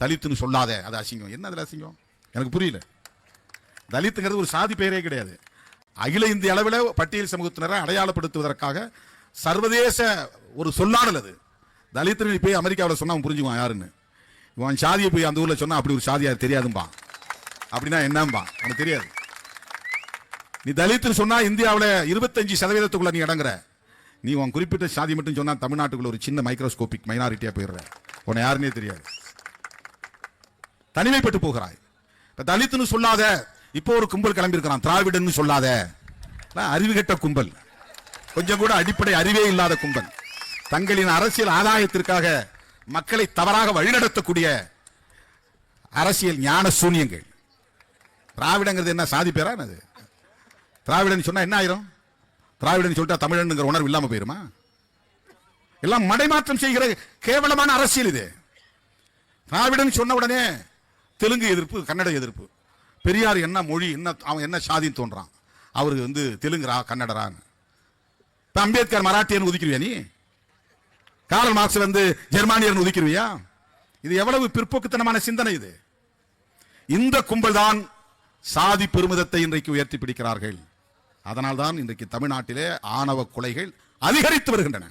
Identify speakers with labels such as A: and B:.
A: தலித்துன்னு சொல்லாத, அது அசிங்கம். என்ன அதில் அசிங்கம் எனக்கு புரியல. தலித்துங்கிறது ஒரு சாதி பெயரே கிடையாது. அகில இந்திய அளவில் பட்டியல் சமூகத்தினரை அடையாளப்படுத்துவதற்காக சர்வதேச ஒரு சொல்லாடல் அது. தலித்துன்னு போய் அமெரிக்காவில் சொன்னா அவன் புரிஞ்சுக்குவான் யாருன்னு. இவன் சாதியை போய் அந்த ஊரில் சொன்னா அப்படி ஒரு சாதியா தெரியாதும்பா. அப்படின்னா என்னம்பா அவனுக்கு தெரியாது. நீ தலித்துன்னு சொன்னா இந்தியாவில் 25% நீ அடங்குற. நீ உன் குறிப்பிட்ட சாதி மட்டும் சொன்னா தமிழ்நாட்டுக்குள்ள ஒரு சின்ன மைக்ரோஸ்கோபிக் மைனாரிட்டியா போயிடுற. உன்னை யாருன்னே தெரியாது, தனிமைப்பட்டு போகிறாய். தலித்துன்னு சொல்லாத. இப்போ ஒரு கும்பல் கிளம்பி இருக்கிறான், திராவிடன்னு சொல்லாத. அறிவு கெட்ட கும்பல், கொஞ்சம் கூட அடிப்படை அறிவே இல்லாத கும்பல், தங்களின் அரசியல் ஆதாயத்திற்காக மக்களை தவறாக வழிநடத்தக்கூடிய அரசியல் ஞான சூன்யங்கள். திராவிடங்கிறது என்ன சாதி பேரா? அது திராவிடன் சொன்னா என்ன ஆயிரும்? திராவிடன் சொல்லிட்டா தமிழனுங்கிற உணர்வு இல்லாம போயிருமா? எல்லாம் மடைமாற்றம் செய்கிற கேவலமான அரசியல் இது. திராவிடன் சொன்ன உடனே தெலுங்கு எதிர்ப்பு, கன்னட எதிர்ப்பு. பெரியார் என்ன மொழி, என்ன அவன் என்ன சாதின்னு தோன்றான். அவருக்கு தெலுங்குரா கன்னடரான்னு. இப்ப அம்பேத்கர் மராட்டியன் ஒதுக்கிடுவியா நீ? காரல் மார்க்ஸ் ஜெர்மானியர் ஒதுக்கிடுவியா? இது எவ்வளவு பிற்போக்குத்தனமான சிந்தனை இது. இந்த கும்பல் தான் சாதி பெருமிதத்தை இன்றைக்கு உயர்த்தி பிடிக்கிறார்கள். அதனால்தான் இன்றைக்கு தமிழ்நாட்டிலே ஆணவ கொலைகள் அதிகரித்து வருகின்றன.